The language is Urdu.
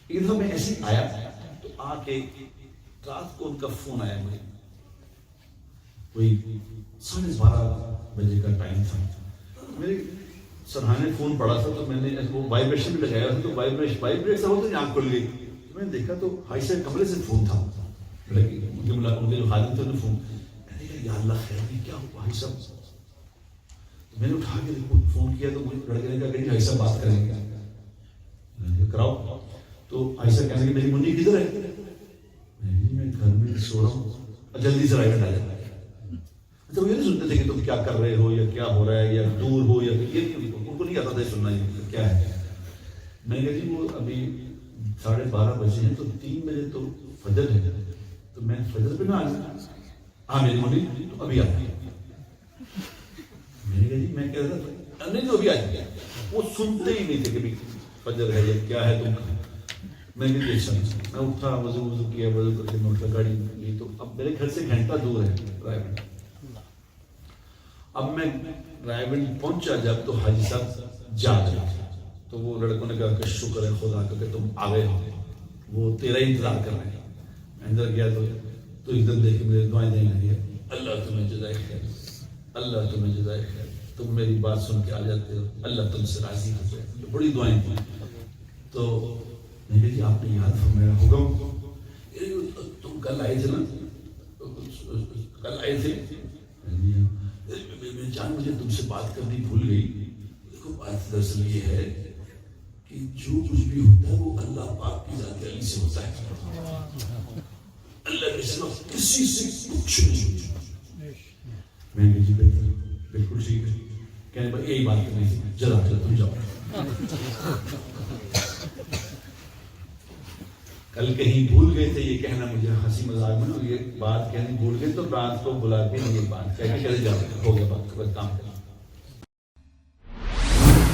ایک دفعہ میں ایسے آیا تو آ کے رات کو ان کا فون آیا مجھے، کوئی 12:30 بجے کا ٹائم تھا. میرے سرحانے نے فون پڑا تھا تو میں نے وہ وائبریشن بھی لگایا تھا، تو وائبریٹ سے ہوتا آنکھ کھل گئی. میں نے دیکھا تو بھائی صاحب کمرے سے فون تھا، ان کے جو خادم تھے انہوں نے فون. میں نے کہا یا اللہ خیر نہیں کیا ہوا بھائی صاحب. تو میں نے اٹھا کے فون کیا تو مجھے لڑکے نے کہا کہ بھائی صاحب بات کریں گے. میں نے کہا کراؤ. تو بھائی صاحب کہنے کہ میری منی کدھر ہے؟ میں گھر میں سو رہا ہوں، جلدی سے رائٹ آ جاتا ہے. اچھا وہ یہ نہیں سنتے تھے کہ تم کیا کر رہے ہو یا کیا ہو رہا ہے یا دور ہو یا یہ ان کو نہیں آتا تھا سننا یہ کیا ہے. میں نے کہا جی وہ ابھی 12:30 بجے ہیں تو 3 بجے تو فجر ہے، تو میں فجر پہ نہ آ جاؤں. ہاں میری منی تو ابھی آتی ہے. میں نے کہا جی میں کہہ رہا تھا نہیں تو ابھی آ جائے. وہ سنتے ہی نہیں تھے کہ فجر ہے یا کیا ہے. تم میں نے دیکھا میں اٹھا وضو کیا، وضو کر کے میں اٹھا گاڑی لی. تو اب میرے گھر سے گھنٹہ دور ہے رائے گنج. اب میں رائے گنج پہنچا جب تو حاجی صاحب جاگ رہے تھے. تو وہ لڑکوں نے کہا کہ شکر ہے خدا کا کہ تم آ گئے ہو، وہ تیرا ہی انتظار کر رہے ہیں. میں اندر گیا تو ایک دم دیکھ کے میرے دعائیں دینے لگے، اللہ تمہیں جزائے خیر، اللہ تمہیں جزائے خیر، تم میری بات سن کے آ جاتے ہو، اللہ تم سے راضی ہو جائے. تو بڑی دعائیں تھیں. تو میں نے کہا جی آپ نے یاد فرمایا ہوگا تم کل آئے تھے نا، کل آئے تھے میں جان مجھے تم سے بات کرنی بھول گئی. دیکھو بات دراصل یہ ہے کہ جو کچھ بھی ہوتا ہے وہ اللہ پاک کی ذات علی سے ہوتا ہے، اللہ کے سوا کسی سے کچھ نہیں. میں نے جی بالکل ٹھیک ہے. کہنے بھائی یہی بات کرنی تھی، ذرا تم جاؤ. کل کہیں بھول گئے تھے یہ کہنا، مجھے ہنسی مذاق میں یہ بات کہنی بھول گئے تو رات کو بلا کے یہ بات کہہ کے چلے جاؤ، ہو گیا بات کا کام کرنا.